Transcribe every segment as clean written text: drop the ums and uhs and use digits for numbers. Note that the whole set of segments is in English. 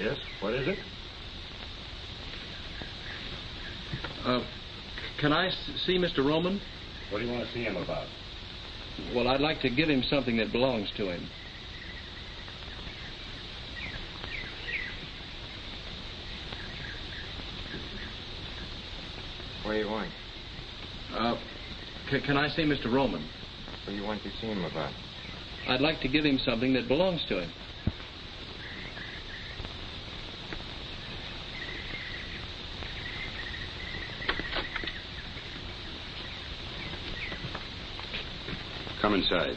Yes, what is it? Can I see Mr. Roman? What do you want to see him about? Well, I'd like to give him something that belongs to him. What do you want? Can I see Mr. Roman? What do you want to see him about? I'd like to give him something that belongs to him. Come inside.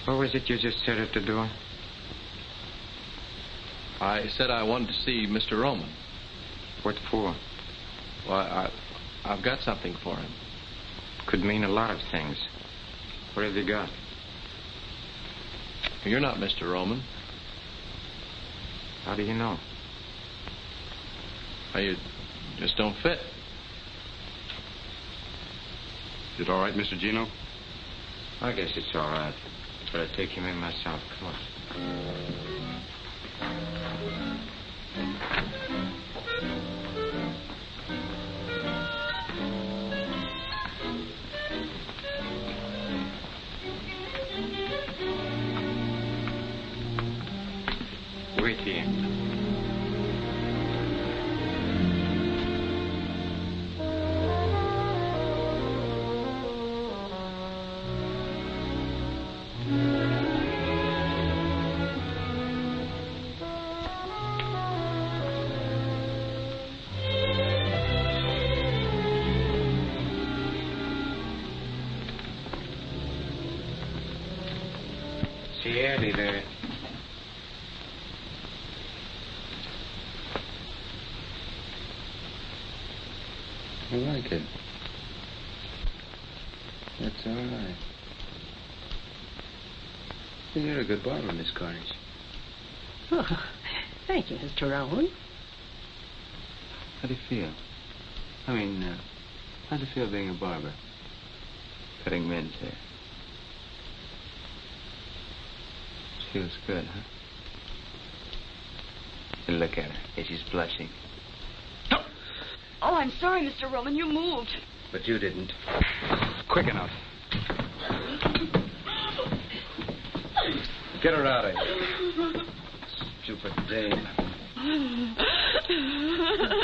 What was it you just said at the door? I said I wanted to see Mr. Roman. What for? Well, I've got something for him. Could mean a lot of things. What have you got? You're not Mr. Roman. How do you know? Well, you just don't fit. Is it all right, Mr. Gino? I guess it's all right. But I'll take him in myself. Come on. Wait here. See Eddie there. I like it. That's all right. You're a good barber, Miss Carnage. Oh, thank you, Mr. Rowan. How do you feel? I mean, how's it feel being a barber? Cutting men's hair. Feels good, huh? And look at her. Yeah, she's blushing. Oh, I'm sorry, Mr. Roman. You moved. But you didn't. Quick enough. Get her out of here. Stupid dame.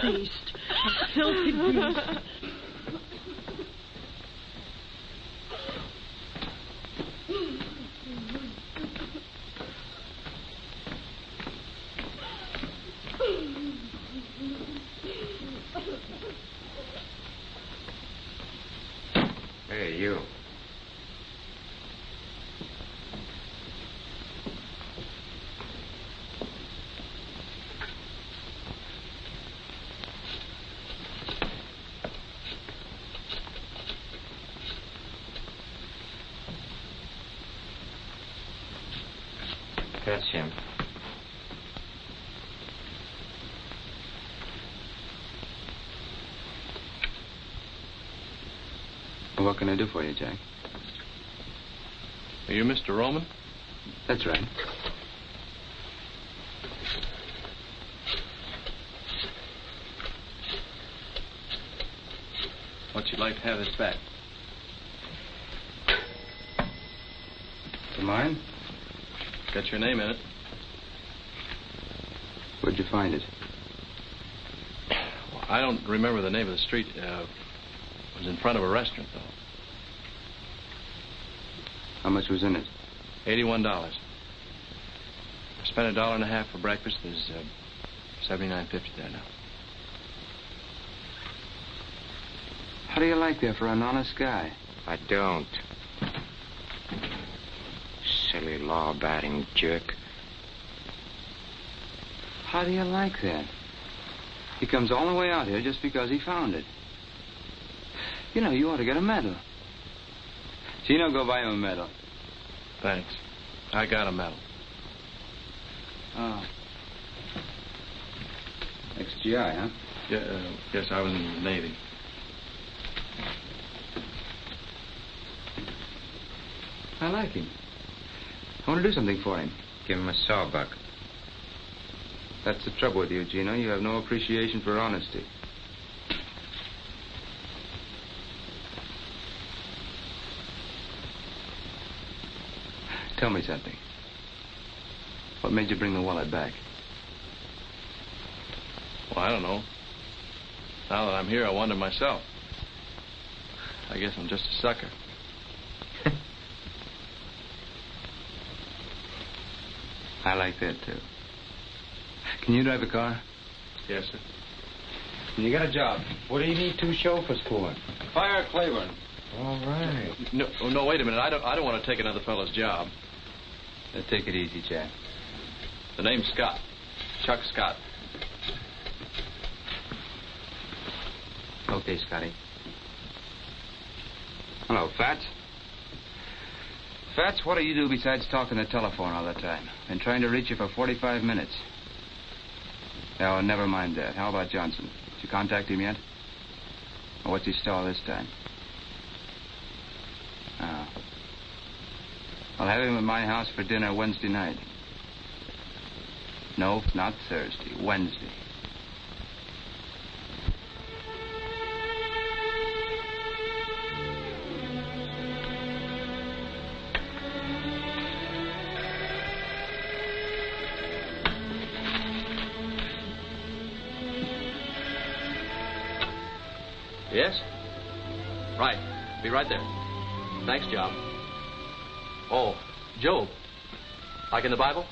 Beast. A filthy beast. Hey, you. That's him. Well, what can I do for you, Jack? Are you Mr. Roman? That's right. What you'd like to have this back? To mine? Got your name in it. Where'd you find it? Well, I don't remember the name of the street. It was in front of a restaurant, though. How much was in it? $81. I spent $1.50 for breakfast. There's $79.50 there now. How do you like that for an honest guy? I don't. Silly law-abiding jerk. How do you like that? He comes all the way out here just because he found it. You know, you ought to get a medal. Gino, go buy him a medal. Thanks. I got a medal. Oh. Ex-GI, huh? Yeah, yes, I was in the Navy. like him. I want to do something for him. Give him a sawbuck. That's the trouble with you, Gino. You have no appreciation for honesty. Tell me something. What made you bring the wallet back? Well, I don't know. Now that I'm here, I wonder myself. I guess I'm just a sucker. I like that, too. Can you drive a car? Yes, sir. You got a job. What do you need two chauffeurs for? Fire Claiborne. All right. No, wait a minute. I don't want to take another fellow's job. Take it easy, Jack. The name's Scott. Chuck Scott. Okay, Scotty. Hello, Fats. Fats, what do you do besides talking the telephone all the time? Been trying to reach you for 45 minutes. Oh, never mind that. How about Johnson? Did you contact him yet? Or what's he stall this time? Oh. I'll have him at my house for dinner Wednesday night. No, not Thursday. Wednesday. Yes? Right. Be right there. Thanks, Job. Oh, Job. Like in the Bible?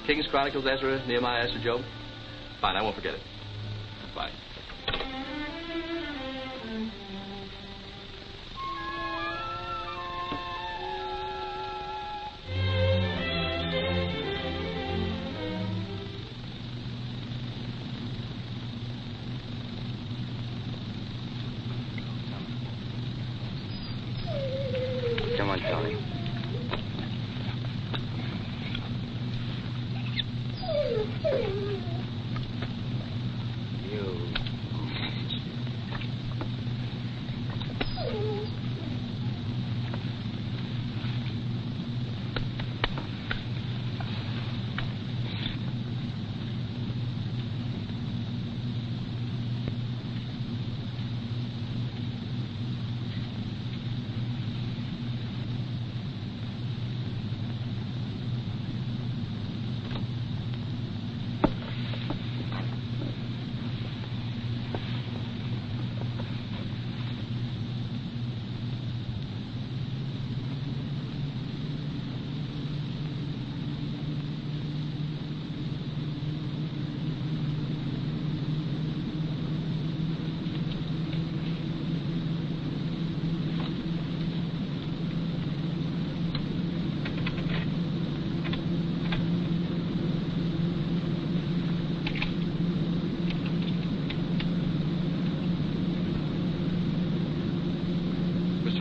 Kings, Chronicles, Ezra, Nehemiah, Esther, Job? Fine, I won't forget it. Bye. Come on, Tony.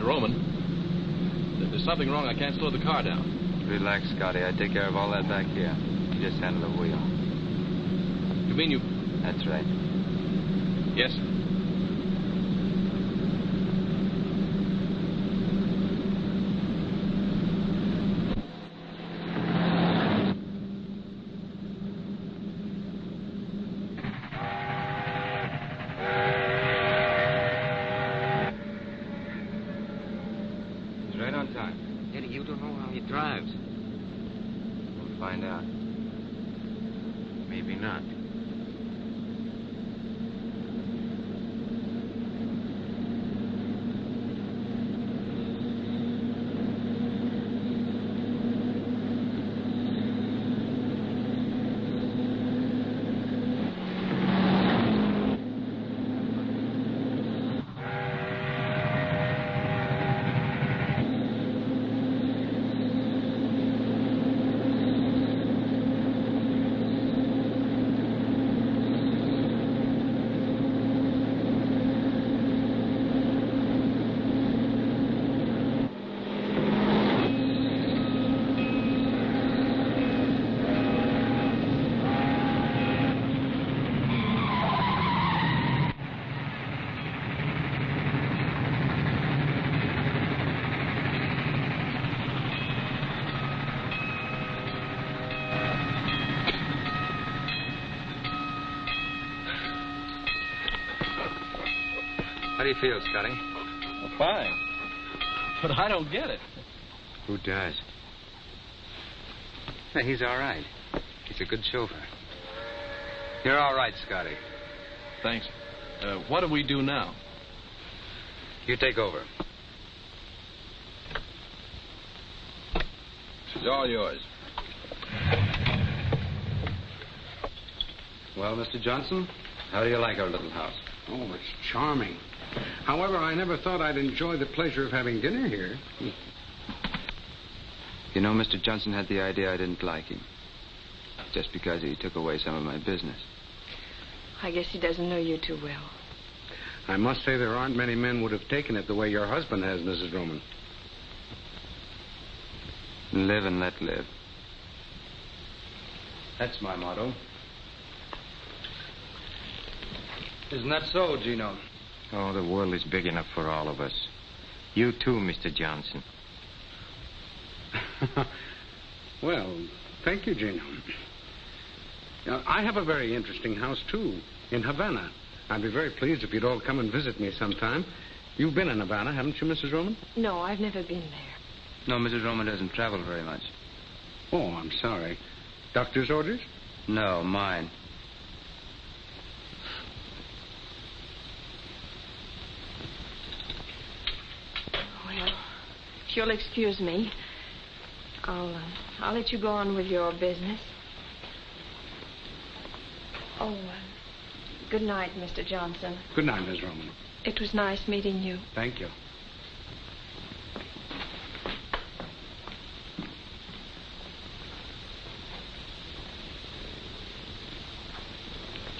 Roman, there's something wrong. I can't slow the car down. Relax, Scotty. I take care of all that back here. You just handle the wheel. You mean you... That's right. Yes, sir. How do you feel, Scotty? Well, fine. But I don't get it. Who does? Yeah, he's all right. He's a good chauffeur. You're all right, Scotty. Thanks. What do we do now? You take over. This is all yours. Well, Mr. Johnson, how do you like our little house? Oh, it's charming. However, I never thought I'd enjoy the pleasure of having dinner here. You know, Mr. Johnson had the idea I didn't like him. Just because he took away some of my business. I guess he doesn't know you too well. I must say there aren't many men would have taken it the way your husband has, Mrs. Roman. Live and let live. That's my motto. Isn't that so, Gino? Oh, the world is big enough for all of us. You too, Mr. Johnson. Well, thank you, Gino. I have a very interesting house, too, in Havana. I'd be very pleased if you'd all come and visit me sometime. You've been in Havana, haven't you, Mrs. Roman? No, I've never been there. No, Mrs. Roman doesn't travel very much. Oh, I'm sorry. Doctor's orders? No, mine. Well, if you'll excuse me, I'll let you go on with your business. Oh, good night, Mr. Johnson. Good night, Miss Roman. It was nice meeting you. Thank you.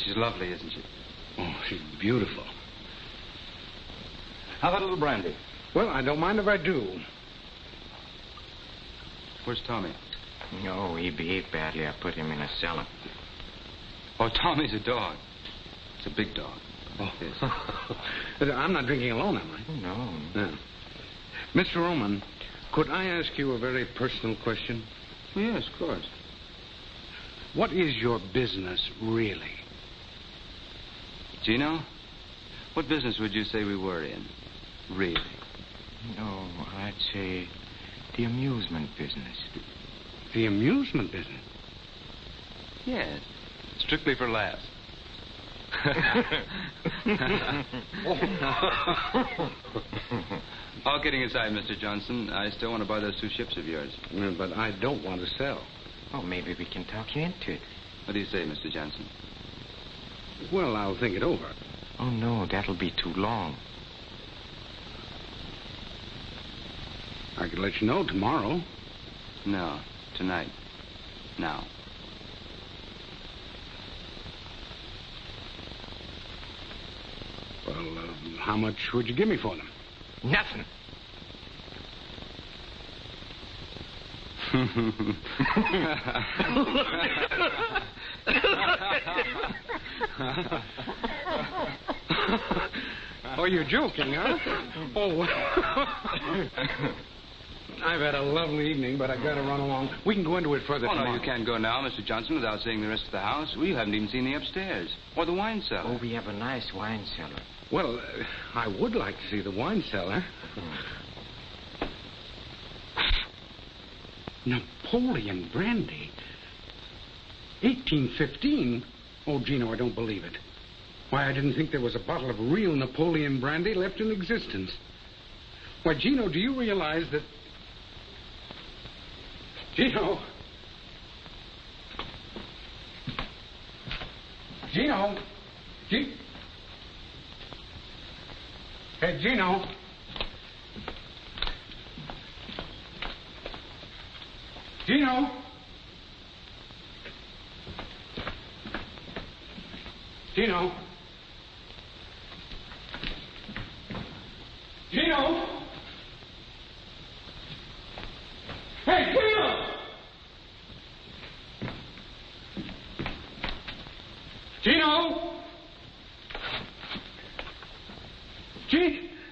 She's lovely, isn't she? Oh, she's beautiful. How about a little brandy? Well, I don't mind if I do. Where's Tommy? No, he behaved badly. I put him in a cellar. Oh, Tommy's a dog. It's a big dog. Oh. Yes. I'm not drinking alone, am I? No. No. Mr. Roman, could I ask you a very personal question? Oh, yes, of course. What is your business, really? Gino, what business would you say we were in? Really? No, I'd say the amusement business. The amusement business? Yes. Strictly for laughs. All kidding aside, Mr. Johnson, I still want to buy those 2 ships of yours. But I don't want to sell. Oh, maybe we can talk you into it. What do you say, Mr. Johnson? Well, I'll think it over. Oh, no, that'll be too long. I could let you know tomorrow. No, tonight. Now. Well, how much would you give me for them? Nothing. Oh, you're joking, huh? Oh. I've had a lovely evening, but I've got to run along. We can go into it further tomorrow. No, you can't go now, Mr. Johnson, without seeing the rest of the house. We haven't even seen the upstairs. Or the wine cellar. Oh, we have a nice wine cellar. Well, I would like to see the wine cellar. Napoleon brandy? 1815? Oh, Gino, I don't believe it. Why, I didn't think there was a bottle of real Napoleon brandy left in existence. Why, Gino, do you realize that... Gino! Gino! Hey, Gino! Gino! Gino! Gino! Hey, Gino! Gino!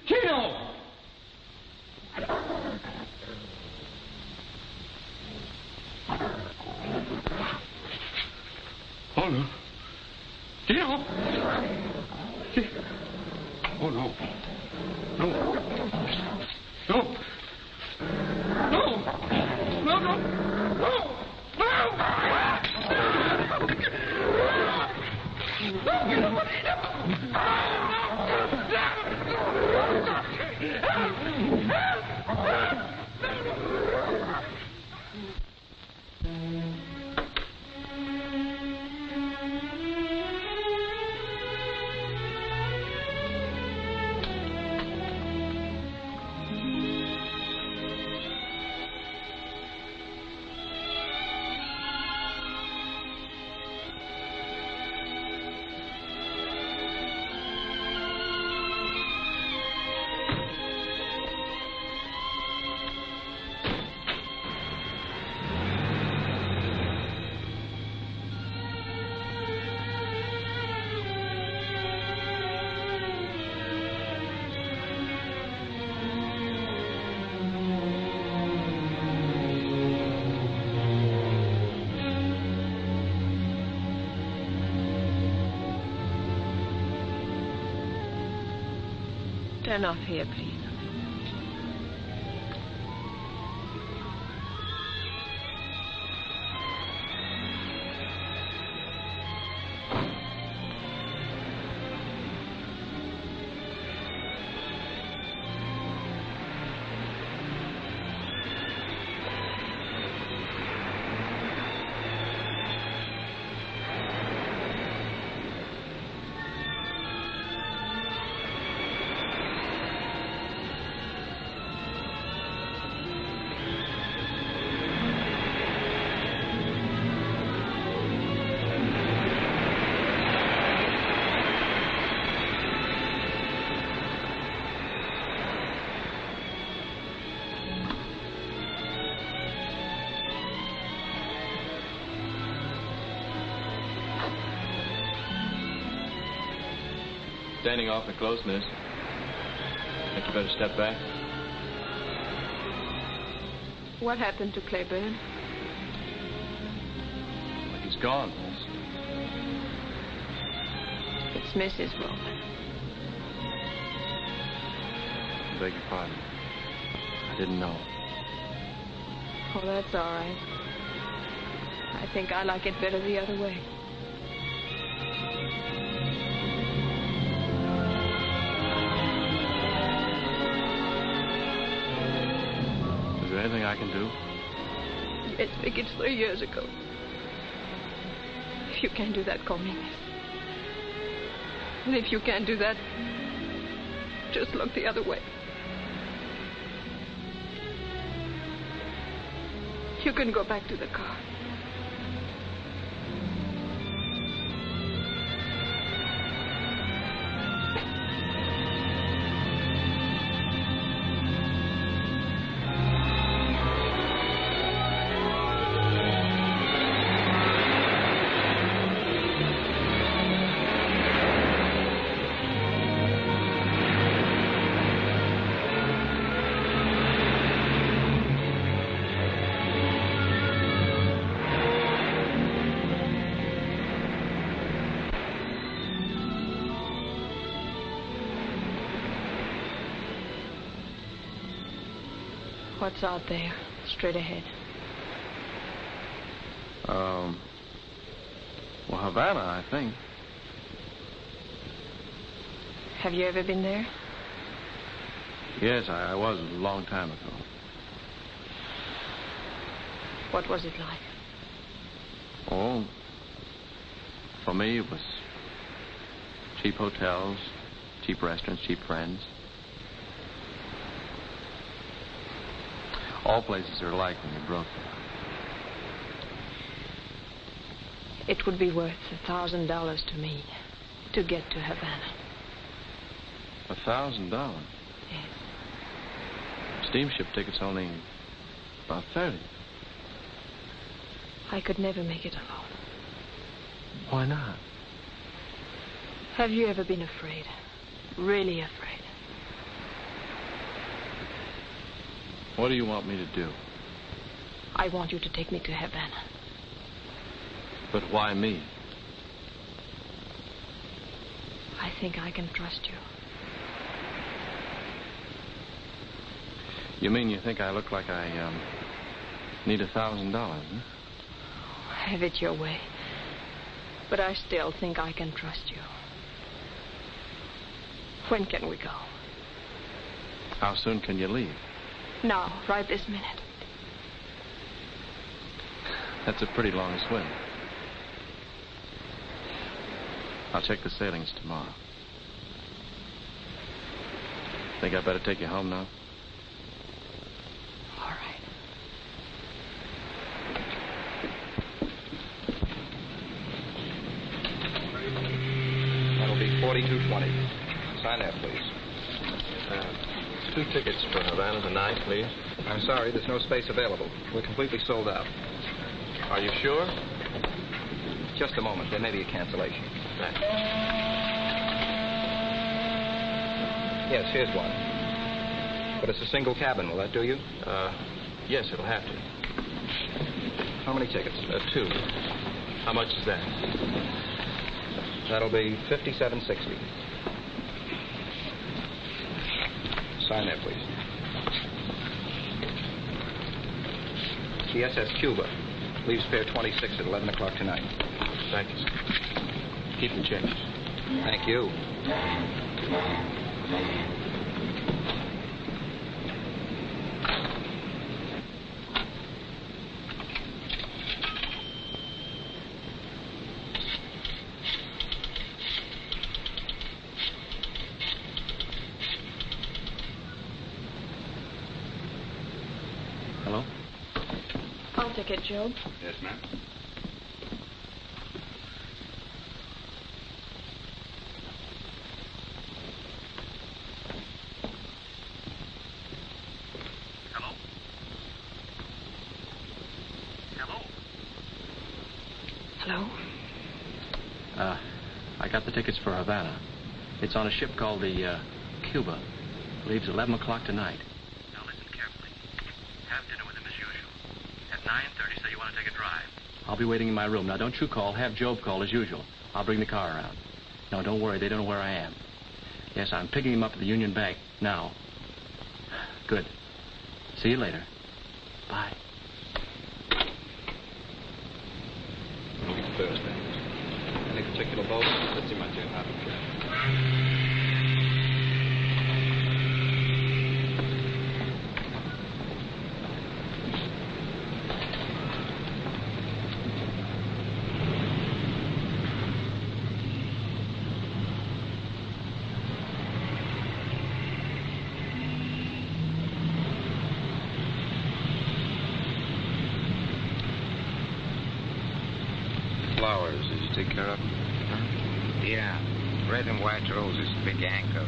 Gino! Oh, no. Gino! Oh, no. No. No. No. No, no. Turn off here, please. Standing awfully close, miss. Think you better step back? What happened to Claiborne? Well, he's gone, miss. It's Mrs. Roman. I beg your pardon. I didn't know. Oh, that's all right. I think I like it better the other way. Is there anything I can do? Yes, Vic, it's 3 years ago. If you can't do that, call me miss. And if you can't do that, just look the other way. You can go back to the car. What's out there, straight ahead? Well, Havana, I think. Have you ever been there? Yes, I was a long time ago. What was it like? Oh, for me, it was cheap hotels, cheap restaurants, cheap friends. All places are alike when you're broke. It would be worth $1,000 to me to get to Havana. $1,000? Yes. Steamship tickets only about 30. I could never make it alone. Why not? Have you ever been afraid? Really afraid? What do you want me to do? I want you to take me to Havana. But why me? I think I can trust you. You mean you think I look like I, need $1,000, huh? Have it your way. But I still think I can trust you. When can we go? How soon can you leave? Now, right this minute. That's a pretty long swim. I'll check the sailings tomorrow. Think I better take you home now? All right. That'll be 4220. Sign there, please. 2 tickets for Havana tonight, please. I'm sorry, there's no space available. We're completely sold out. Are you sure? Just a moment. There may be a cancellation. Thanks. Yes, here's one. But it's a single cabin. Will that do you? Yes, it'll have to. How many tickets? 2. How much is that? That'll be $57.60. Sign there, please. The SS Cuba. Leaves pier 26 at 11 o'clock tonight. Thank you, sir. Keep the change. Thank you. Hello? I'll take it, Job. Yes, ma'am. Hello? I got the tickets for Havana. It's on a ship called the, Cuba. Leaves 11 o'clock tonight. Now listen carefully. Have dinner with him as usual. At 9:30, say you want to take a drive. I'll be waiting in my room. Now, don't you call. Have Job call as usual. I'll bring the car around. No, don't worry. They don't know where I am. Yes, I'm picking him up at the Union Bank now. Good. See you later. Bye. Thursday. Any particular boat? Let's see my two. Flowers, did you take care of them? Huh? Yeah. Red and white roses, big anchor.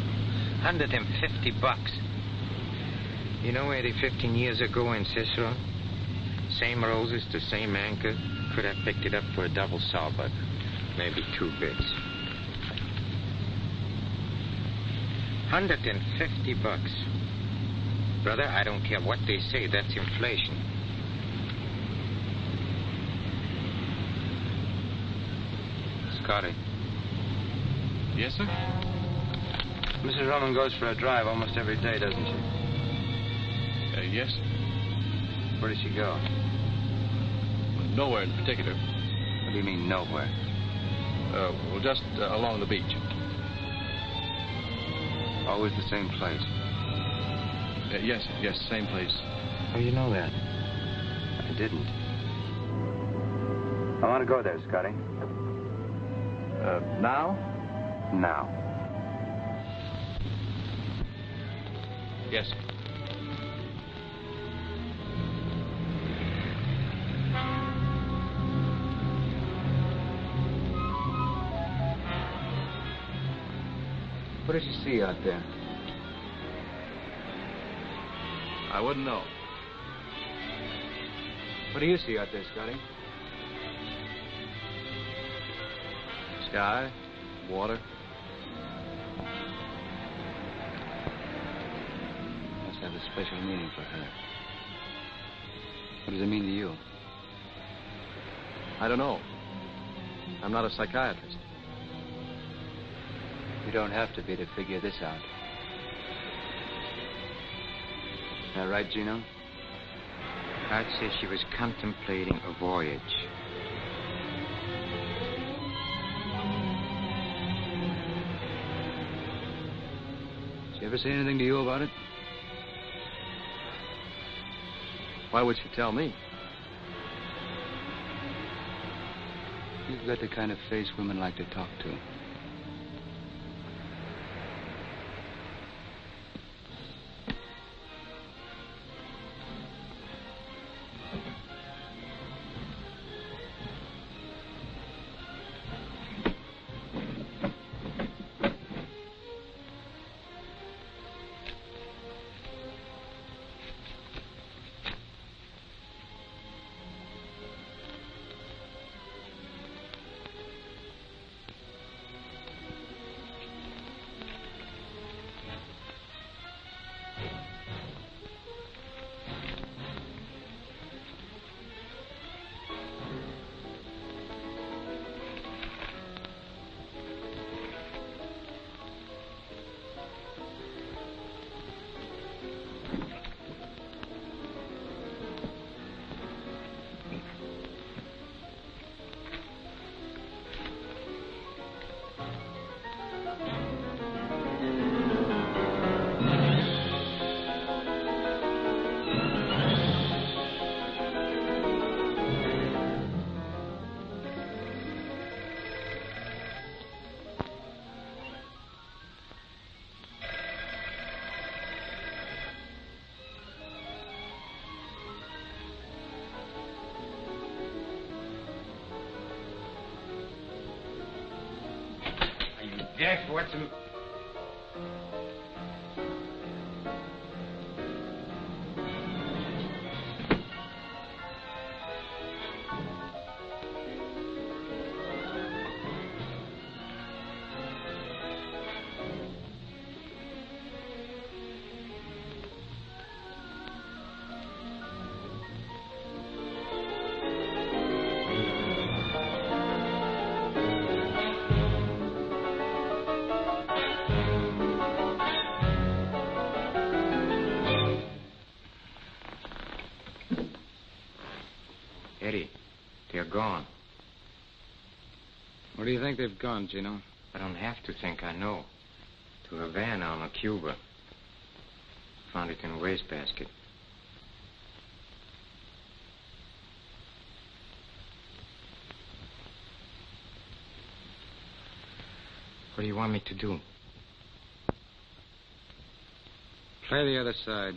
$150. You know, Eddie, 15 years ago in Cicero, same roses, the same anchor, could have picked it up for a double sawbuck. Maybe 2 bits. $150. Brother, I don't care what they say, that's inflation. Scotty. Yes, sir? Mrs. Roman goes for a drive almost every day, doesn't she? Yes. Where does she go? Nowhere in particular. What do you mean, nowhere? Well, just along the beach. Always the same place. Yes, same place. How do you know that? I didn't. I want to go there, Scotty. Now? Now. Yes, sir. What did you see out there? I wouldn't know. What do you see out there, Scotty? Sky, water. Must have a special meaning for her. What does it mean to you? I don't know. I'm not a psychiatrist. You don't have to be to figure this out. that right, Gino? I'd say she was contemplating a voyage. Did she ever say anything to you about it? Why would she tell me? You've got the kind of face women like to talk to. Jeff, what's the... Eddie, they're gone. Where do you think they've gone, Gino? I don't have to think, I know. To Havana on a Cuba. Found it in a wastebasket. What do you want me to do? Play the other side.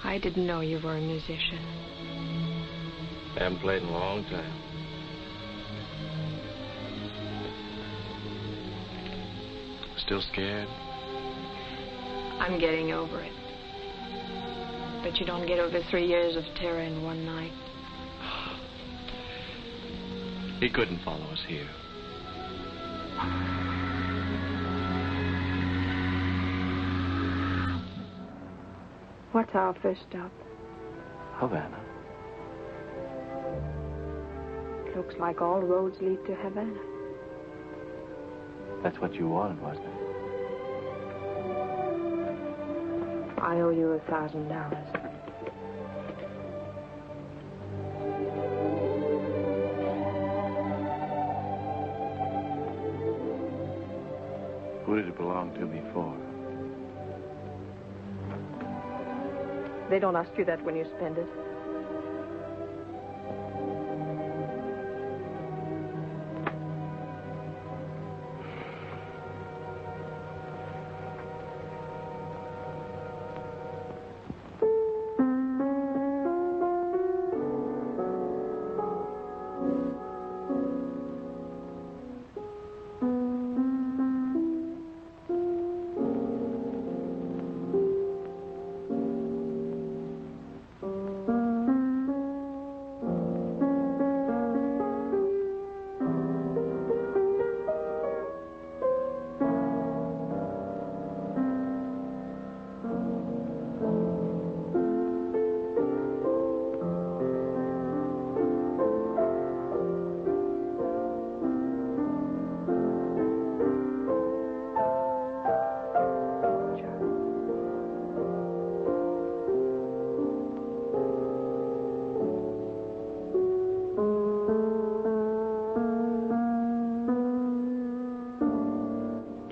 I didn't know you were a musician. I haven't played in a long time. Still scared? I'm getting over it. But you don't get over 3 years of terror in one night. He couldn't follow us here. What's our first stop? Havana. Looks like all roads lead to Havana. That's what you wanted, wasn't it? I owe you $1,000. Who did it belong to before? They don't ask you that when you spend it.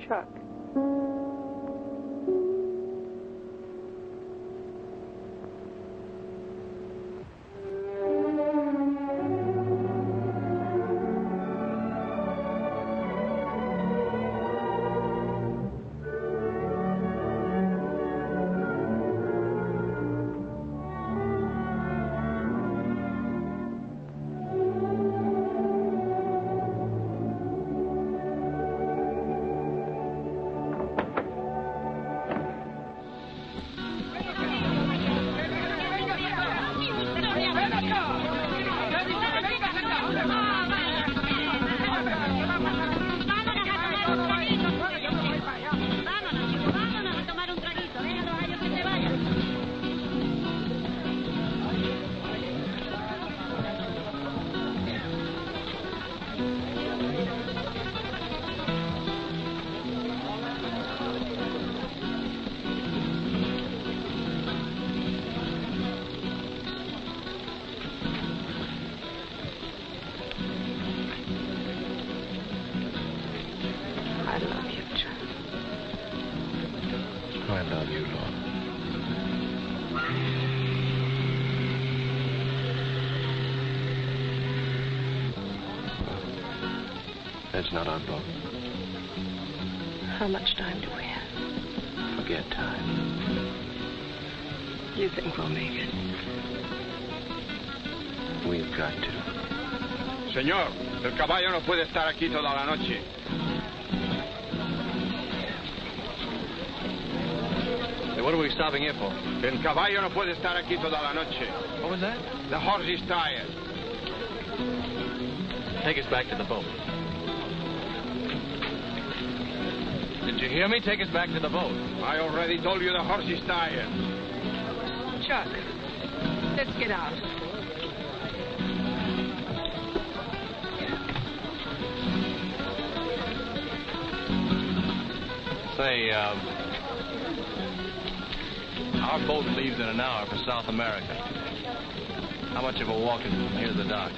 Chuck. I love you, Chuck. I love you, Lorna. That's not our boat. How much time do we have? Forget time. You think we'll make it? We've got to. Señor, el caballo no puede estar aquí toda la noche. What are we stopping here for? El caballo no puede estar aquí toda la noche. What was that? The horse is tired. Take us back to the boat. Did you hear me? Take us back to the boat. I already told you the horse is tired. Chuck, let's get out. Say, our boat leaves in an hour for South America. How much of a walk is from here to the dock?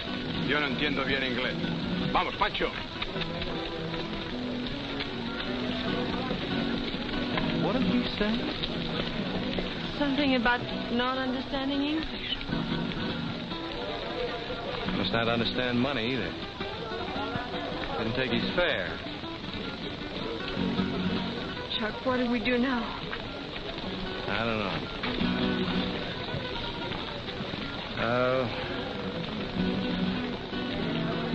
Yo no entiendo bien inglés. Vamos, Pancho. What did he say? Something about not understanding English. Must not understand money either. Didn't take his fare. Chuck, what do we do now? I don't know.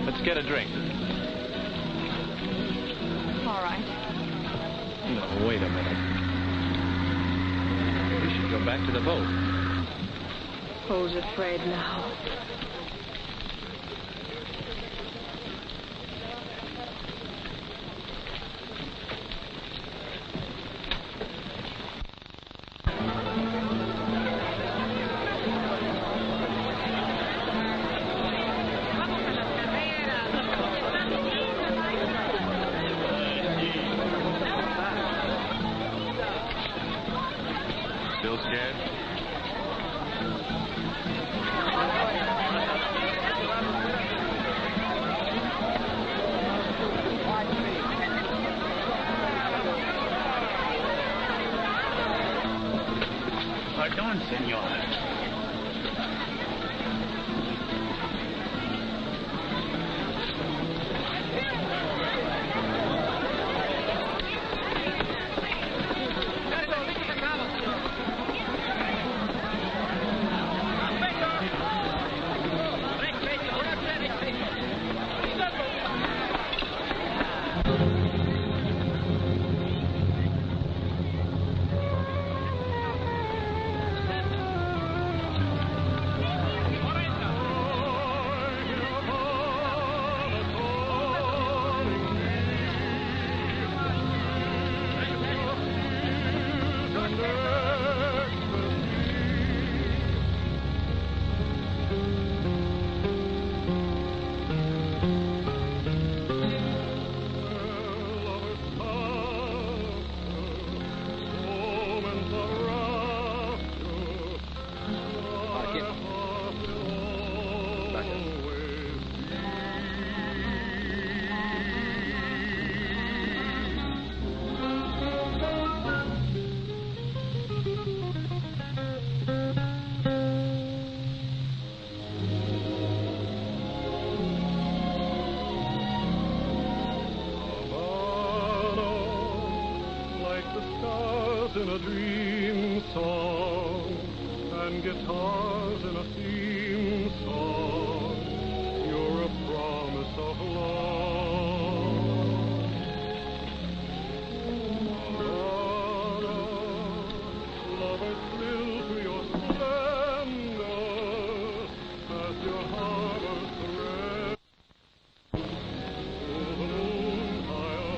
Let's get a drink. All right. No, wait a minute. We should go back to the boat. Who's afraid now? Still scared? Pardon, senor. In a dream song and guitars in a theme song, you're a promise of love. Lovers thrill to your splendor as your harbors thread through the moon's high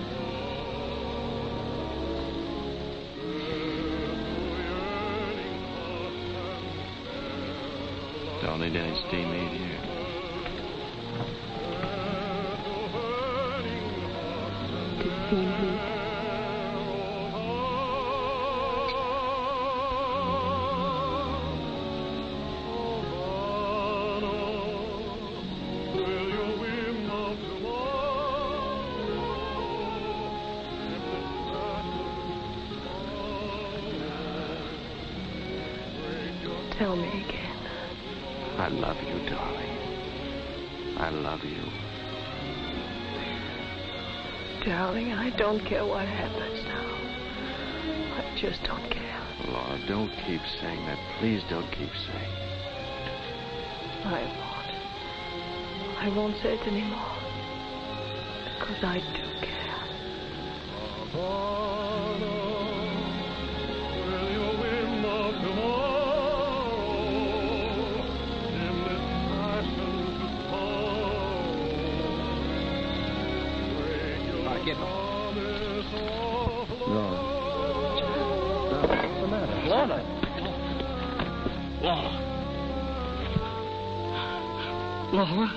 Don't need any steam heat here. Steam heat. Tell me again. I love you, darling. I love you. Darling, I don't care what happens now. I just don't care. Laura, don't keep saying that. Please don't keep saying it. I won't say it anymore. Because I do care. Lorna. What's the matter? Lorna. Lorna. Lorna.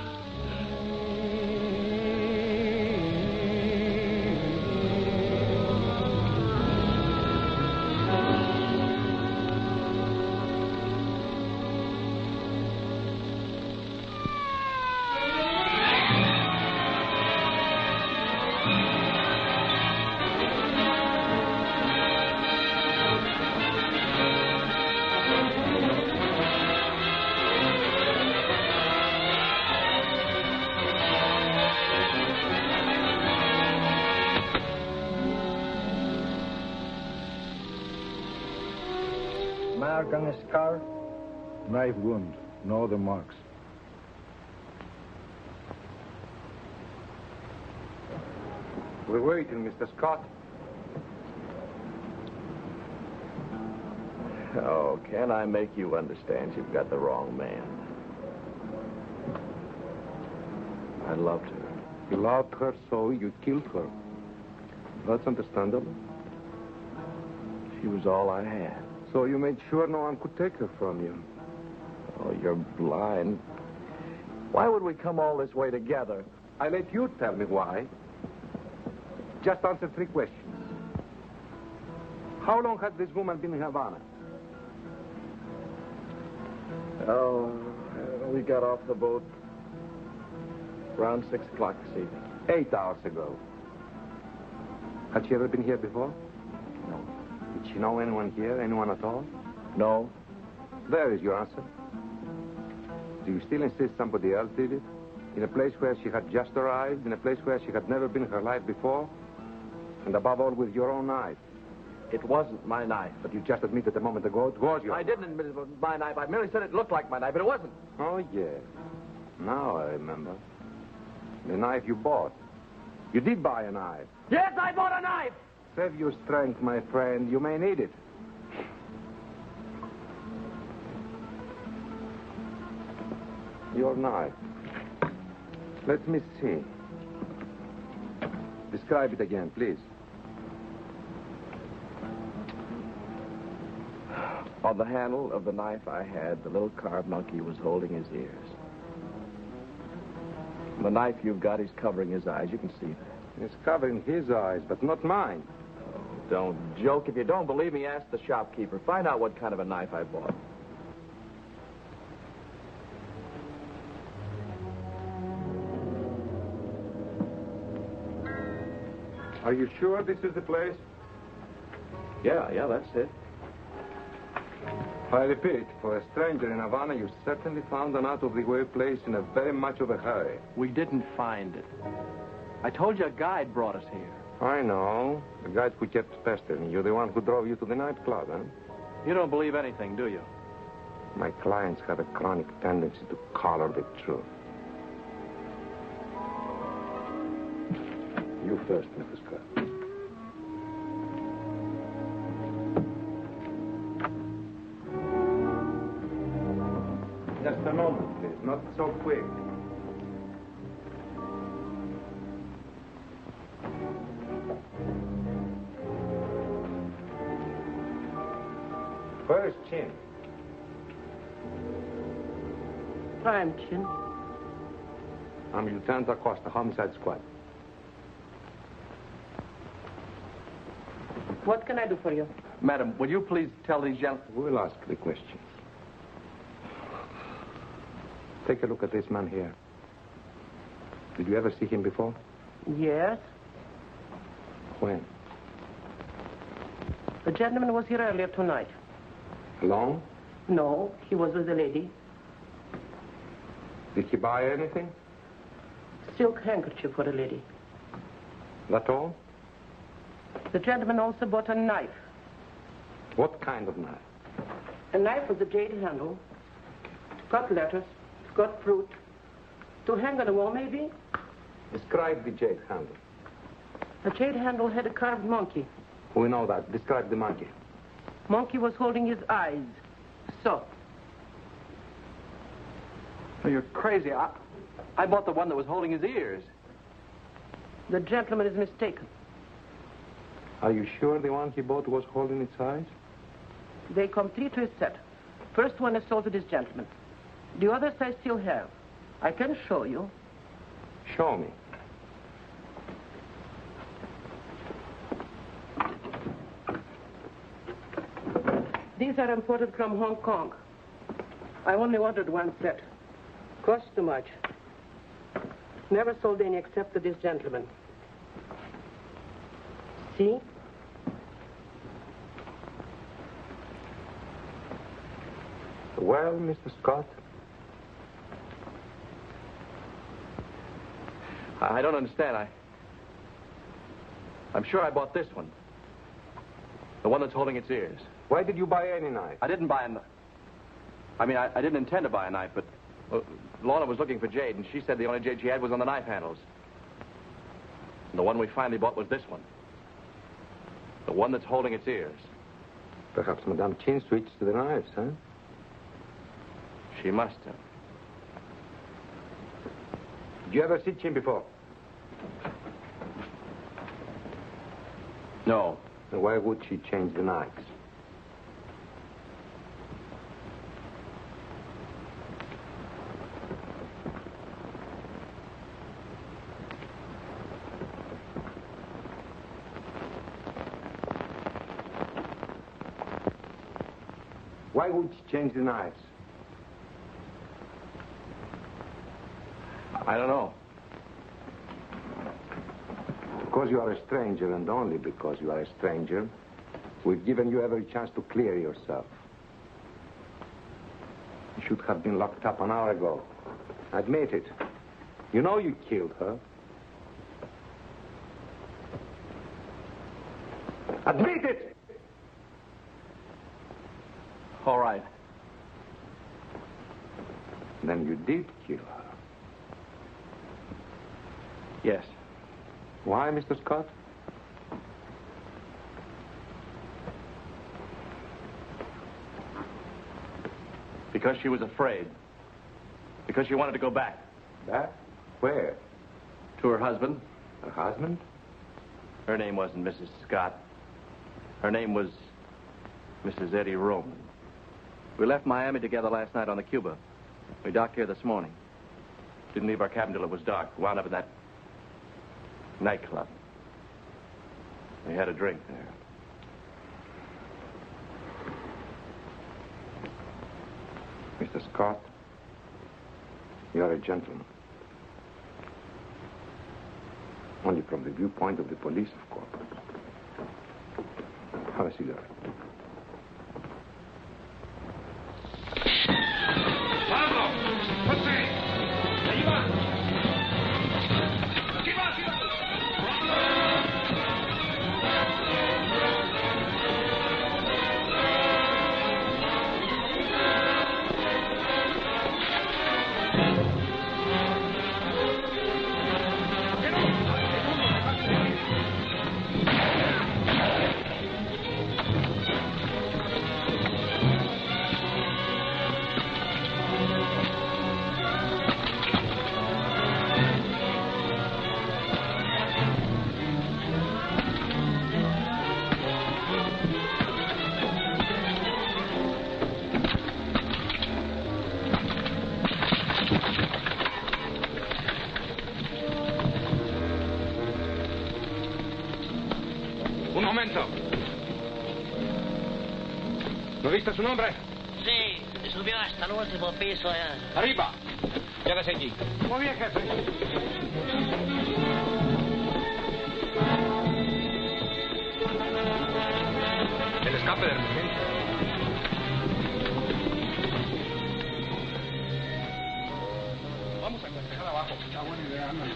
Mark on his scar? Knife wound. No other marks. We're waiting, Mr. Scott. Oh, can I make you understand you've got the wrong man? I loved her. You loved her, so you killed her. That's understandable. She was all I had. So you made sure no one could take her from you. Oh, you're blind. Why would we come all this way together? I let you tell me why. Just answer 3 questions. How long had this woman been in Havana? Oh, we got off the boat around 6 o'clock this evening. 8 hours ago. Had she ever been here before? No. Did she know anyone here, anyone at all? No. There is your answer. Do you still insist somebody else did it? In a place where she had just arrived, in a place where she had never been in her life before? And above all, with your own knife. It wasn't my knife. But you just admitted a moment ago it was your I didn't admit it was my knife. I merely said it looked like my knife, but it wasn't. Oh, yes. Now I remember. The knife you bought. You did buy a knife. Yes, I bought a knife! Save your strength, my friend. You may need it. Your knife. Let me see. Describe it again, please. On the handle of the knife I had, the little carved monkey was holding his ears. The knife you've got, he's covering his eyes. You can see that. It's covering his eyes, but not mine. Oh, don't joke. If you don't believe me, ask the shopkeeper. Find out what kind of a knife I bought. Are you sure this is the place? Yeah, that's it. I repeat, for a stranger in Havana, you certainly found an out-of-the-way place in a very much of a hurry. We didn't find it. I told you a guide brought us here. I know. The guide who kept pestering you, the one who drove you to the nightclub, huh? You don't believe anything, do you? My clients have a chronic tendency to color the truth. You first, Mrs. Scott. Just a moment, please. Not so quick. Where is Chin? I'm Chin. I'm Lieutenant Acosta, Homicide Squad. What can I do for you? Madam, will you please tell these gentlemen... We'll ask the questions. Take a look at this man here. Did you ever see him before? Yes. When? The gentleman was here earlier tonight. Alone? No, he was with a lady. Did he buy anything? Silk handkerchief for a lady. That all? The gentleman also bought a knife. What kind of knife? A knife with a jade handle. Cut letters. Got fruit. To hang on a wall, maybe? Describe the jade handle. The jade handle had a carved monkey. We know that. Describe the monkey. Monkey was holding his eyes. So. Oh, you're crazy. I bought the one that was holding his ears. The gentleman is mistaken. Are you sure the one he bought was holding its eyes? They come 3 to a set. First one is sold to this gentleman. The others I still have. I can show you. Show me. These are imported from Hong Kong. I only ordered one set. Cost too much. Never sold any except to this gentleman. See? Well, Mr. Scott? I don't understand. I'm sure I bought this one. The one that's holding its ears. Why did you buy any knife? I didn't buy a knife. I mean, I didn't intend to buy a knife, but Lorna was looking for jade, and she said the only jade she had was on the knife handles. And the one we finally bought was this one. The one that's holding its ears. Perhaps Madame Chin switched to the knives, huh? She must have. Did you ever see Chin before? No. Then why would she change the knives? Why would she change the knives? I don't know. Because you are a stranger, and only because you are a stranger, we've given you every chance to clear yourself. should have been locked up an hour ago. Admit it. You know you killed her. Admit it! All right. Then you did kill her. Yes. Why, Mr. Scott? Because she was afraid. Because she wanted to go back. Back? Where? To her husband. Her husband? Her name wasn't Mrs. Scott. Her name was Mrs. Eddie Roman. We left Miami together last night on the Cuba. We docked here this morning. Didn't leave our cabin till it was dark. Wound up in that nightclub. We had a drink there. Mr. Scott, you're a gentleman. Only from the viewpoint of the police, of course. Have a cigarette. ¿No viste su nombre? Sí, subió hasta el último piso allá. ¡Arriba! Quédese allí. Muy bien, jefe. El escape de emergencia. Vamos a cotejar abajo. Está buena idea, ándale.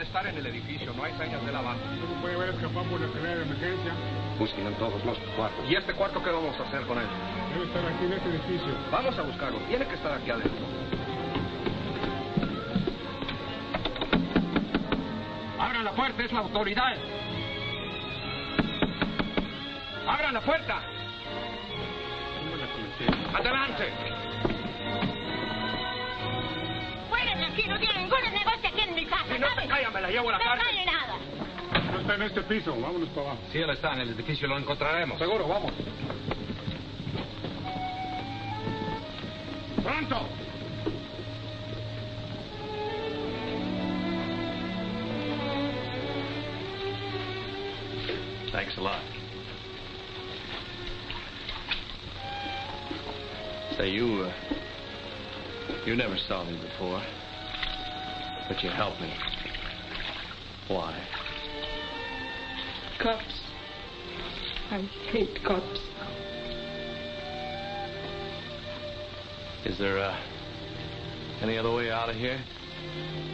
Estar en el edificio, no hay señas de lavado. No puede haber escapado por la escalera de emergencia. Busquen en todos los cuartos. ¿Y este cuarto qué vamos a hacer con él? Debe estar aquí en este edificio. Vamos a buscarlo. Tiene que estar aquí adentro. ¡Abran la puerta! ¡Es la autoridad! ¡Abran la puerta! ¡Adelante! Fuera de aquí, no tiene ningún negocio aquí en mi casa. Si no te callas, me la llevo a la cárcel. No cárcel. cae nada. No está en este piso. Vámonos para abajo. Si él está en el edificio, lo encontraremos. Seguro, vamos. ¡Pronto! Thanks a lot. Say, you never saw me before, but you helped me. Why? Cops. I hate cops. Is there, any other way out of here?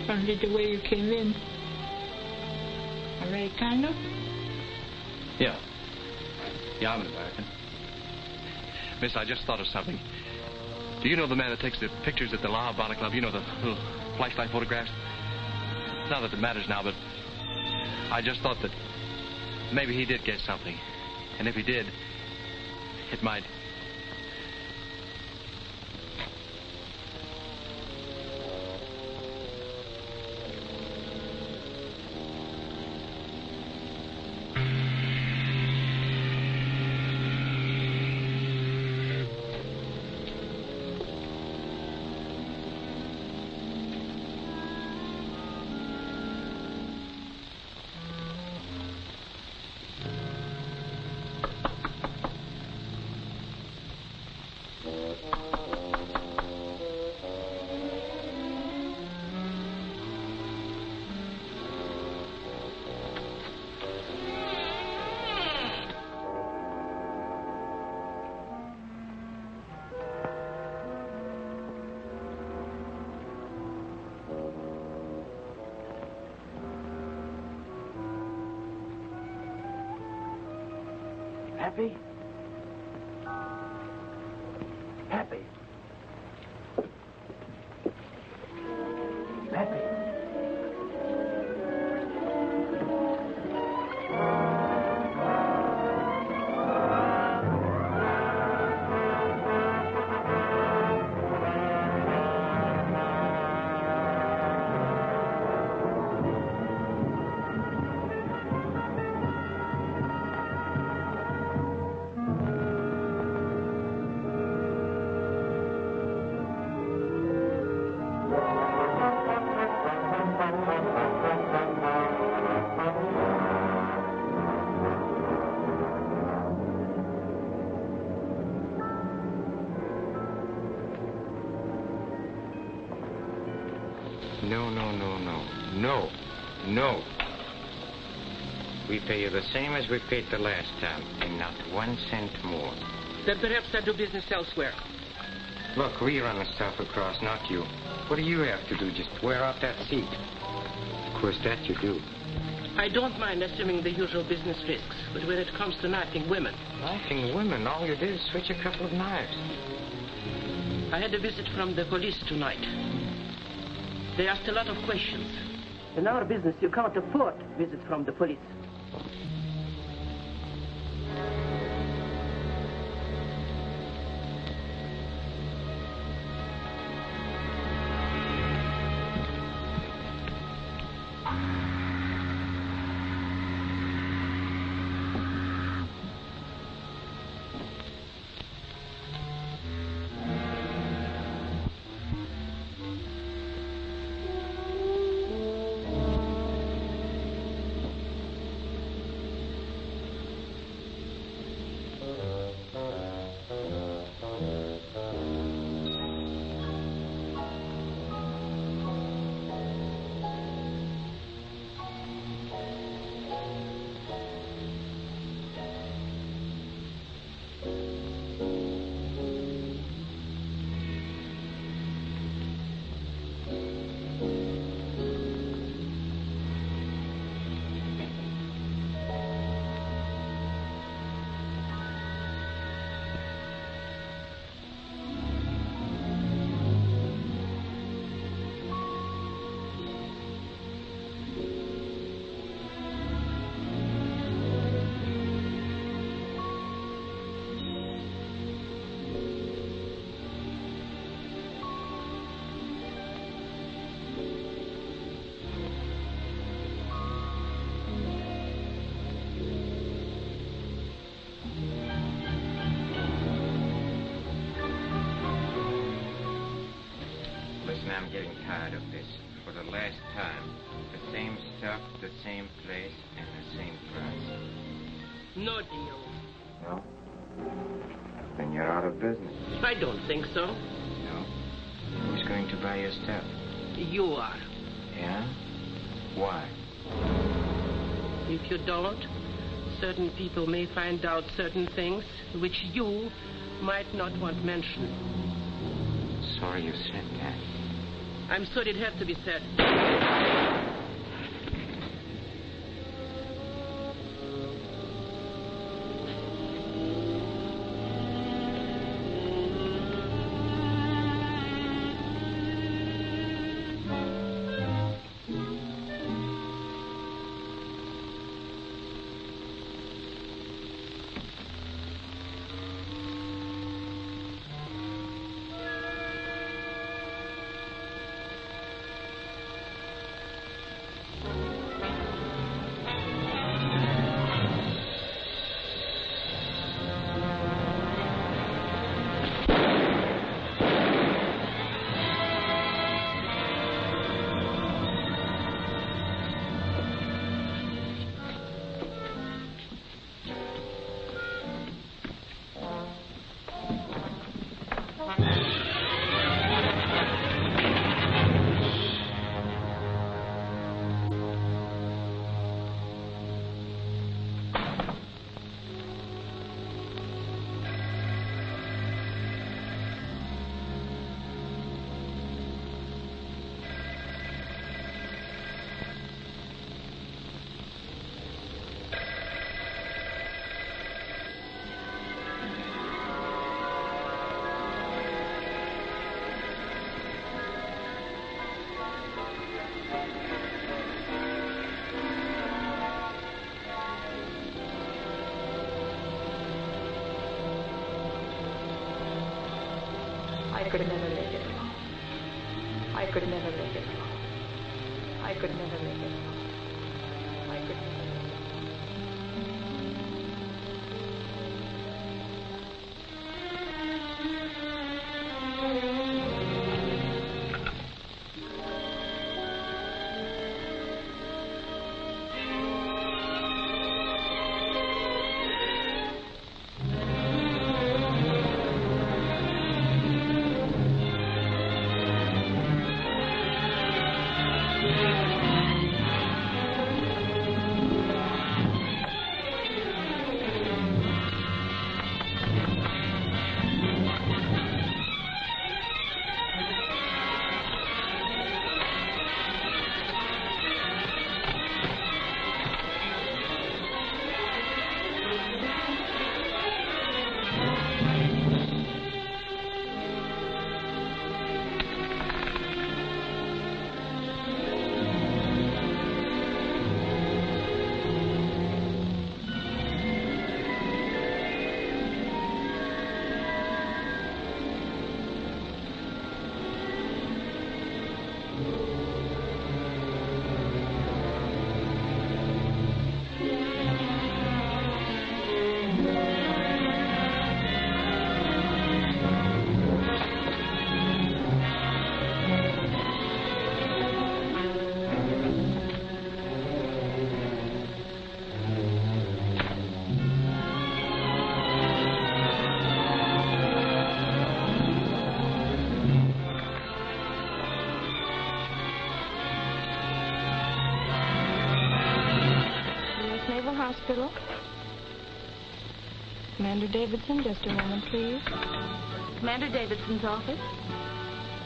Only the way you came in. Americano? Yeah. Yeah, I'm an American. Miss, I just thought of something. Do you know the man that takes the pictures at the La Habana Club? You know, the little flashlight photographs? Not that it matters now, but I just thought that maybe he did get something. And if he did, it might... Happy? Happy? Happy? No. We pay you the same as we paid the last time, and not 1 cent more. Then perhaps I do business elsewhere. Look, we run the stuff across, not you. What do you have to do? Just wear out that seat. Of course, that you do. I don't mind assuming the usual business risks, but when it comes to knifing women... Knifing women? All you did is switch a couple of knives. I had a visit from the police tonight. They asked a lot of questions. In our business, you can't afford visits from the police. I'm getting tired of this. For the last time, the same stuff, the same place, and the same price. No deal. No? Then you're out of business. I don't think so. No? Who's going to buy your stuff? You are. Yeah? Why? If you don't, certain people may find out certain things which you might not want mentioned. sorry you said that. I'm sorry it had to be said. I could never live it alone. I could never live it alone. I could never live it alone. I could never live it Hospital. Commander Davidson, just a moment, please. Commander Davidson's office.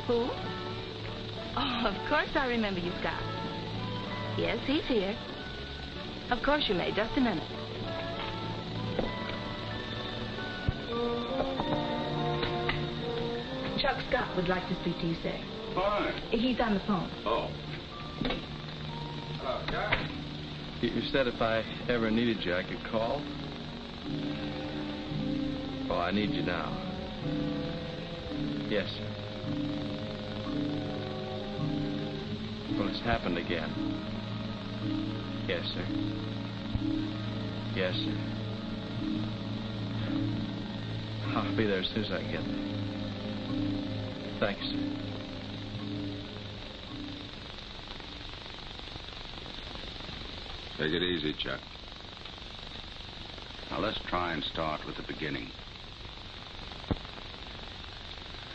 Who? Oh, of course I remember you, Scott. Yes, he's here. Of course you may. Just a minute. Chuck Scott would like to speak to you, sir. Fine. He's on the phone. Oh. Hello, Doc. You said if I ever needed you, I could call? Oh, I need you now. Yes, sir. Well, it's happened again. Yes, sir. Yes, sir. I'll be there as soon as I get there. Thanks, sir. Take it easy, Chuck. Now, let's try and start with the beginning.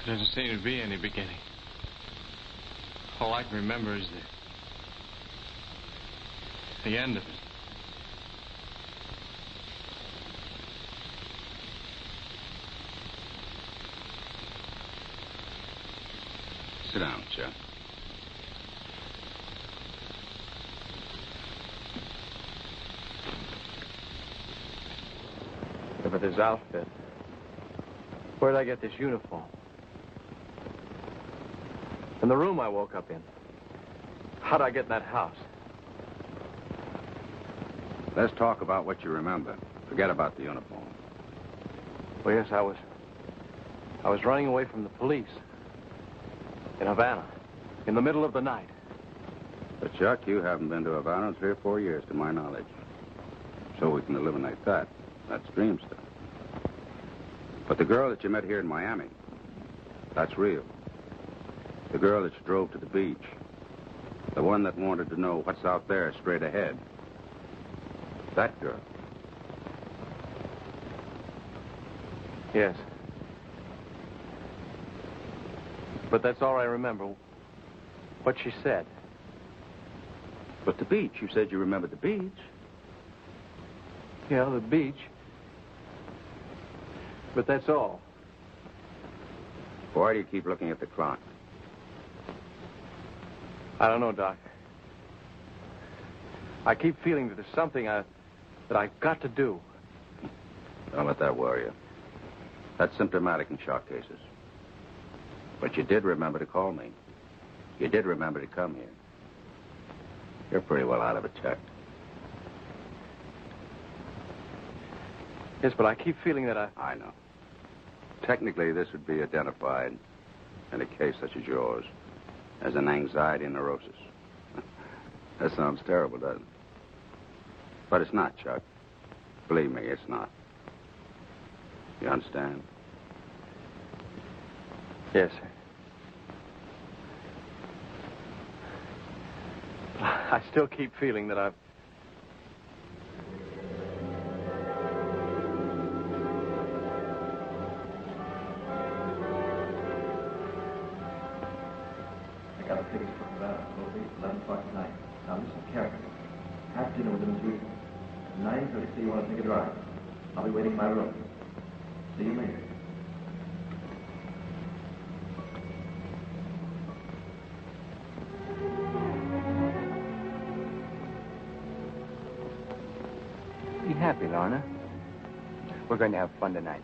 There doesn't seem to be any beginning. All I can remember is the end of it. Sit down, Chuck. Look at this outfit. Where'd I get this uniform? And the room I woke up in. How'd I get in that house? Let's talk about what you remember. Forget about the uniform. Well, yes, I was running away from the police. In Havana. In the middle of the night. But, Chuck, you haven't been to Havana in 3 or 4 years, to my knowledge. So we can eliminate that. That's dream stuff. But the girl that you met here in Miami, that's real. The girl that you drove to the beach. The one that wanted to know what's out there straight ahead. That girl. Yes. But that's all I remember. What she said. But the beach. You said you remembered the beach. Yeah, the beach. But that's all. Why do you keep looking at the clock? I don't know, Doc. I keep feeling that there's something that I've got to do. Don't let that worry you. That's symptomatic in shock cases. But you did remember to call me. You did remember to come here. You're pretty well out of it, Chuck. Yes, but I keep feeling that I know. Technically, this would be identified in a case such as yours as an anxiety neurosis. That sounds terrible, doesn't it? But it's not, Chuck. Believe me, it's not. You understand? Yes, sir. I still keep feeling that I've... I got a ticket for Havana, 11 o'clock tonight. Now listen carefully. Have dinner with them as usual. At 9:30, say you want to take a drive. I'll be waiting in my room. See you later. Be happy, Lorna. We're going to have fun tonight.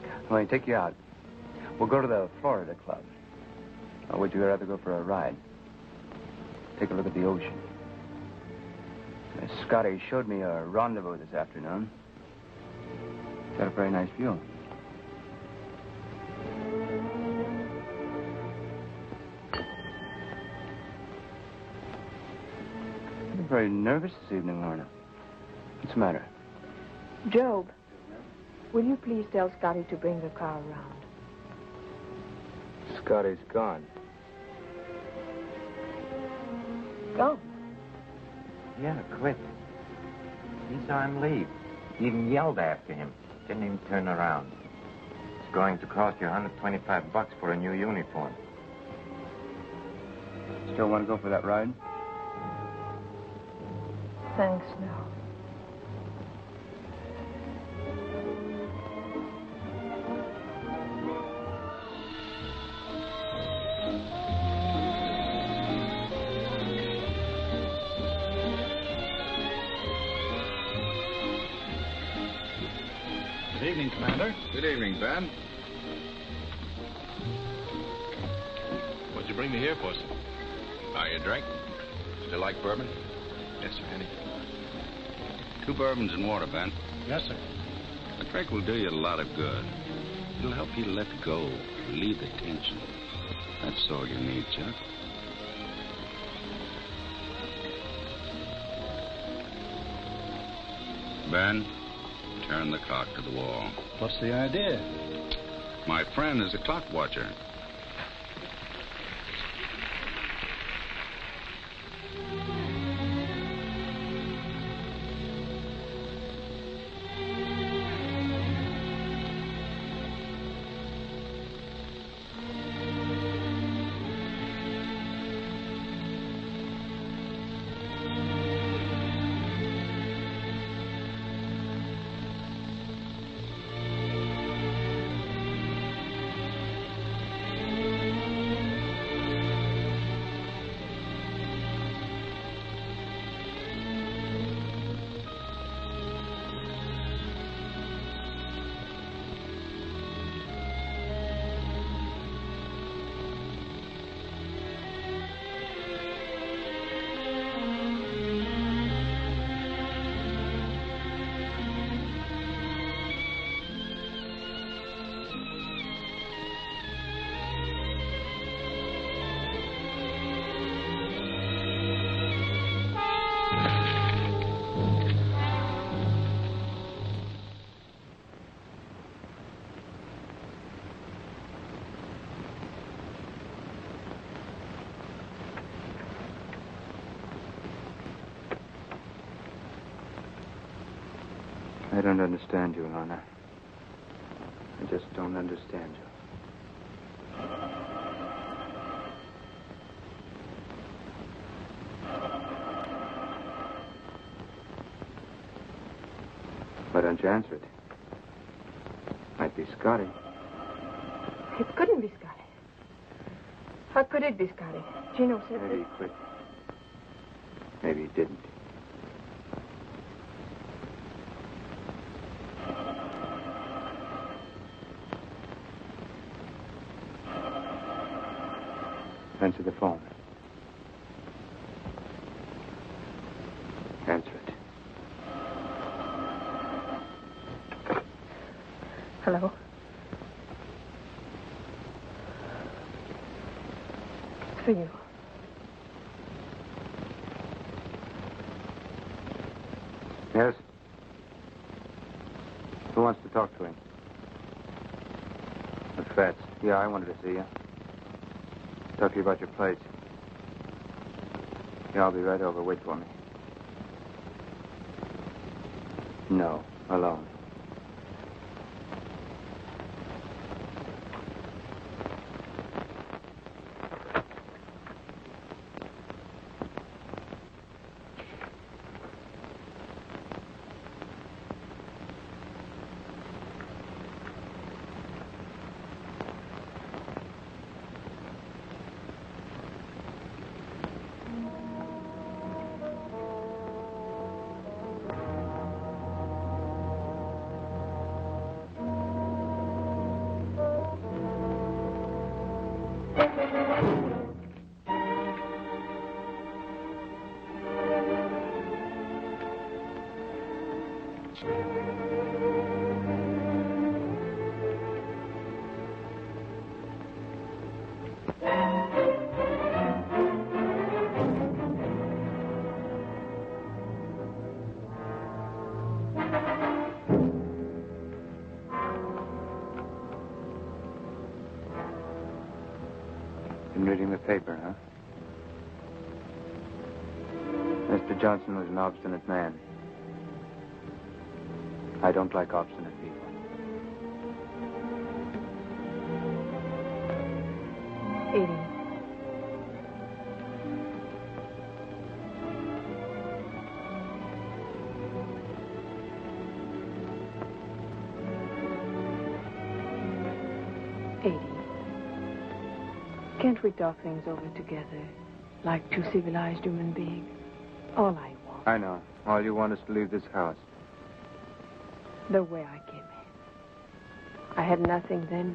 I'm going to take you out. We'll go to the Florida Club. Or would you rather go for a ride? Take a look at the ocean. Scotty showed me a rendezvous this afternoon. Got a very nice view. You're very nervous this evening, Lorna. What's the matter? Job, will you please tell Scotty to bring the car around? Scotty's gone. Gone? Yeah, quit. He saw him leave. He even yelled after him. Didn't even turn around. It's going to cost you $125 for a new uniform. Still want to go for that ride? Thanks, no. Good evening, Commander. Good evening, Ben. What'd you bring me here for, sir? Are you drink? Still like bourbon? Yes, sir, Andy. 2 bourbons and water, Ben. Yes, sir. A drink will do you a lot of good. It'll help you let go, relieve the tension. That's all you need, Chuck. Ben, turn the clock to the wall. What's the idea? My friend is a clock watcher. I don't understand you, Lorna. I just don't understand you. Why don't you answer it? Might be Scotty. It couldn't be Scotty. How could it be Scotty? Gino said Maybe he quit. Maybe he didn't. Answer the phone. Answer it. Hello? It's for you. Yes? Who wants to talk to him? The Fats. Yeah, I wanted to see you. Talk to you about your place. Yeah, I'll be right over. Wait for me. No, alone. Been reading the paper, huh? Mr. Johnson was an obstinate man. I don't like obstinate people. Can't we talk things over together, like two civilized human beings? All I want. I know. All you want is to leave this house. The way I came in. I had nothing then,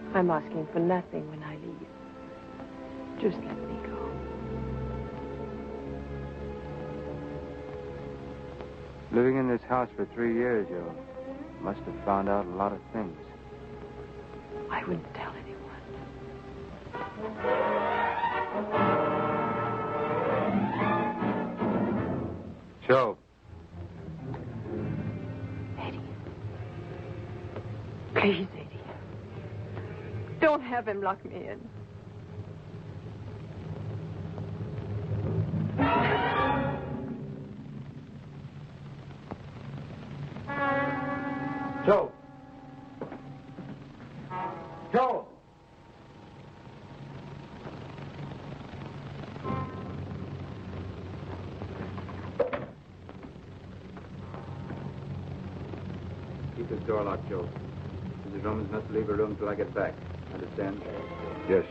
and I'm asking for nothing when I leave. Just let me go. Living in this house for 3 years, you must have found out a lot of things. I wouldn't tell anyone. Joe. Eddie. Please, Eddie. Don't have him lock me in. Joe. Joe. Keep this door locked, Joe. Mrs. Romans must leave her room till I get back. Understand? Yes.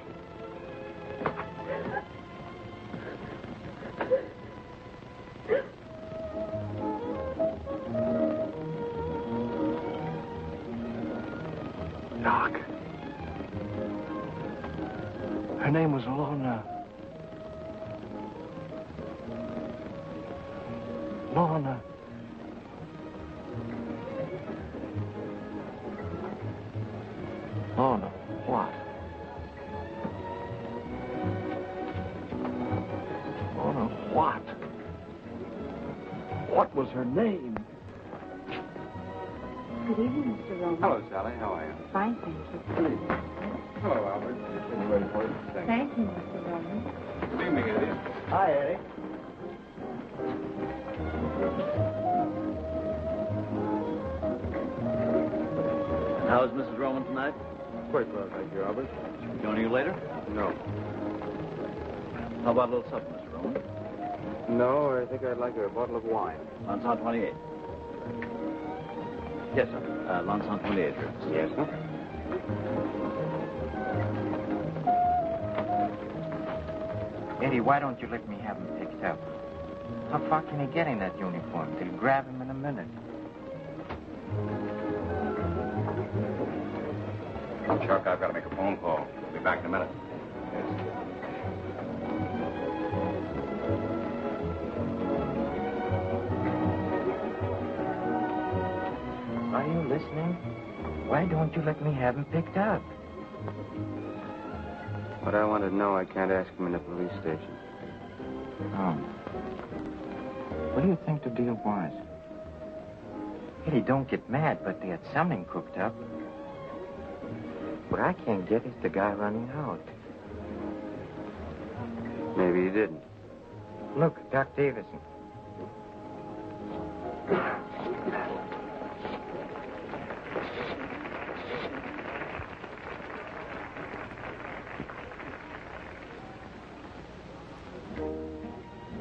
Doc. Her name was Lorna. Lorna. Lorna, what? Lorna, what? What was her name? Good evening, Mr. Roman. Hello, Sally. How are you? Fine, thank you. Hello, Albert. Just been waiting for you. Thank you, Mr. Roman. Good evening, Eddie. Hi, Eddie. How's Mrs. Roman tonight? Quite well, thank you, Albert. Joining you later? No. How about a little supper, Mr. Roman? No, I think I'd like a bottle of wine. Lanson 28. Yes, sir. Lanson 28, sir. Yes, sir. Eddie, why don't you let me have him picked up? How far can he get in that uniform? They'll grab him in a minute. Chuck, I've got to make a phone call. I'll be back in a minute. Are you listening? Why don't you let me have him picked up? What I want to know, I can't ask him in the police station. Oh. What do you think the deal was? Eddie, don't get mad, but they had something cooked up. What I can't get is the guy running out. Maybe he didn't. Look, Doc Davison.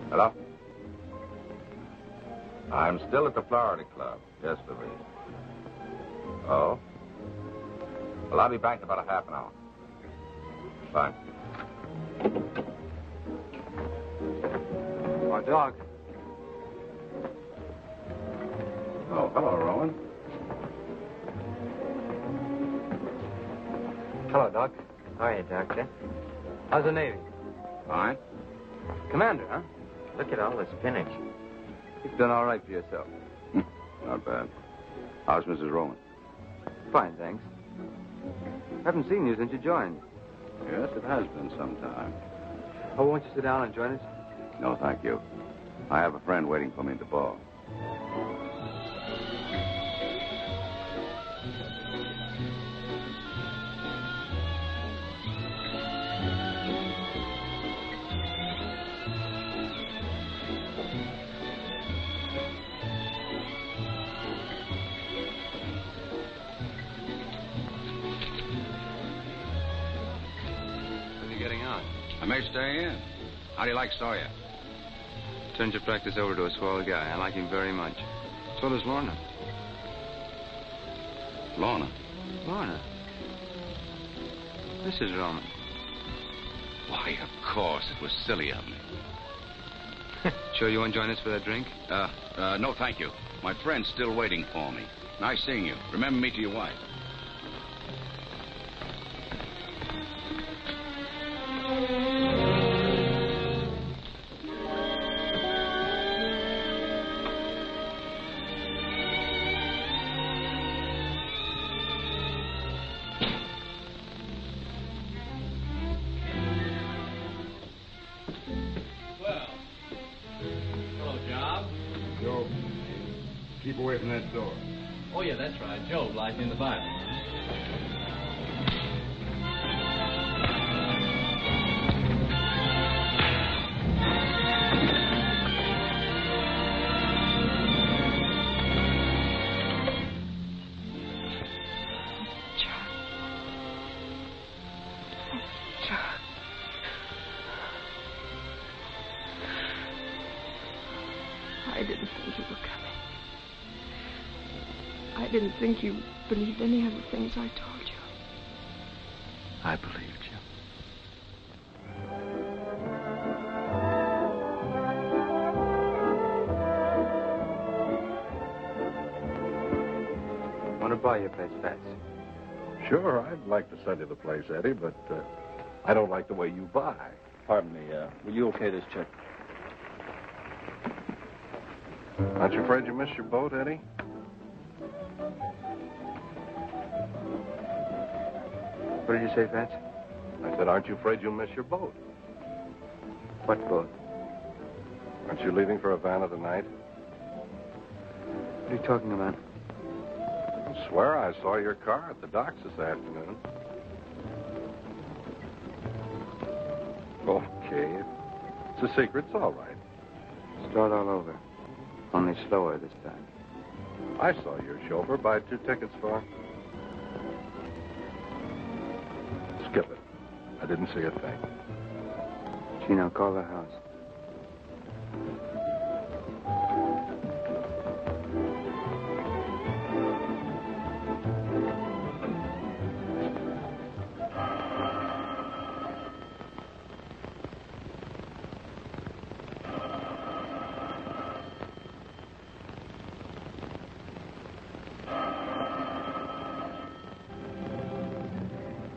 Hello? I'm still at the Florida Club. Yes, Louise. Oh? Well, I'll be back in about a half an hour. Fine. Oh, Doc. Oh, hello, Rowan. Hello, Doc. How are you, Doctor? How's the Navy? Fine. Commander, huh? Look at all the spinach. You've done all right for yourself. Not bad. How's Mrs. Rowan? Fine, thanks. Haven't seen you since you joined. Yes, it has been some time. Oh, won't you sit down and join us? No, thank you. I have a friend waiting for me at the bar. I may stay in. How do you like Sawyer? Turned your practice over to a swell guy. I like him very much. So does Lorna. Lorna? Lorna? Mrs. Roman. Why, of course. It was silly of me. Sure you won't join us for that drink? No, thank you. My friend's still waiting for me. Nice seeing you. Remember me to your wife. Keep away from that door. Oh, yeah, that's right. Job lies in the Bible. I didn't think you were coming. I didn't think you believed any of the things I told you. I believed you. Want to buy your place, Fats? Sure, I'd like to sell you the place, Eddie, but I don't like the way you buy. Pardon me, will you okay this check? Aren't you afraid you missed your boat, Eddie? What did you say, Fats? I said, aren't you afraid you'll miss your boat? What boat? Aren't you leaving for Havana tonight? What are you talking about? I swear I saw your car at the docks this afternoon. Okay. It's a secret. It's all right. Start all over. Only slower this time. I saw your chauffeur buy 2 tickets for I didn't see a thing. Gino, call the house.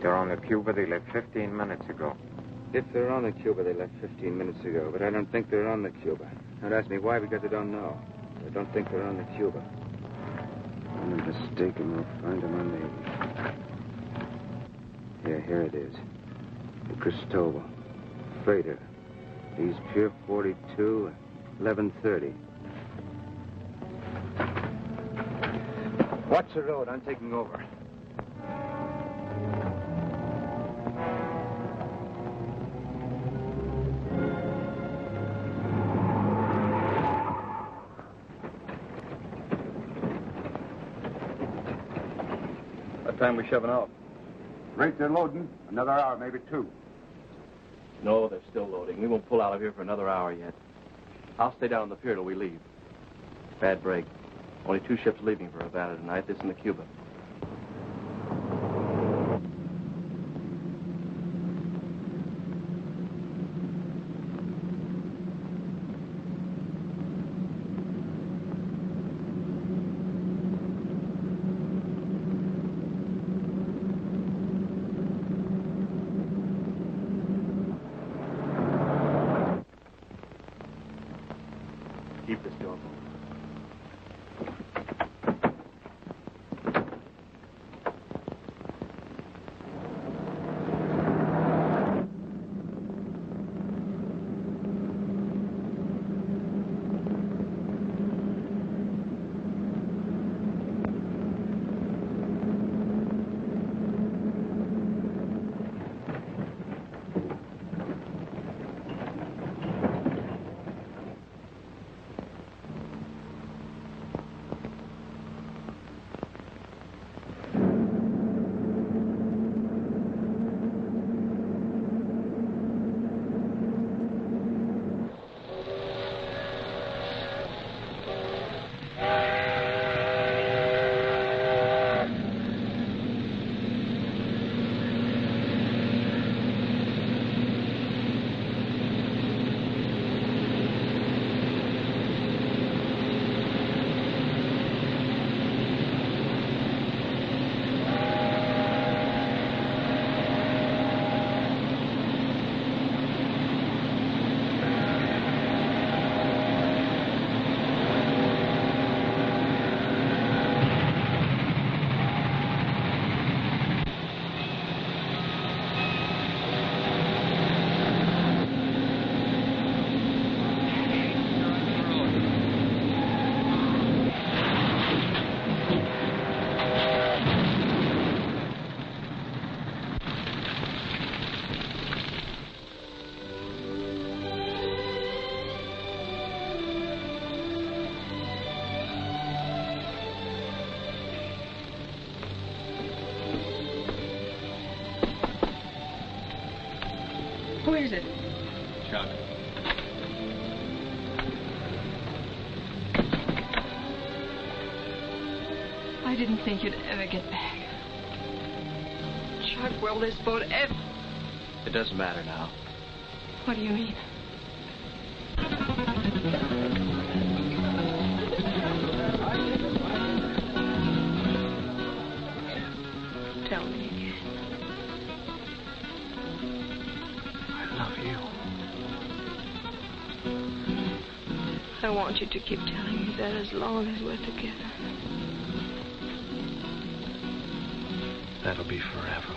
They're on the Cuba. They left 15 minutes ago. If they're on the Cuba, they left 15 minutes ago, but I don't think they're on the Cuba. Don't ask me why, because I don't know. I don't think they're on the Cuba. I'm mistaken. We'll find them on the... Yeah, here it is. The Cristobal. Freighter. He's Pier 42, 11:30. Watch the road. I'm taking over. What time we shoving off? Rate they're loading. Another hour, maybe 2. No, they're still loading. We won't pull out of here for another hour yet. I'll stay down on the pier till we leave. Bad break. Only 2 ships leaving for Havana tonight, this and the Cuba. Keep this door. Who is it? Chuck. I didn't think you'd ever get back. Chuck, will this boat ever... It doesn't matter now. What do you mean? Tell me again. I love you. I want you to keep telling me that as long as we're together. That'll be forever.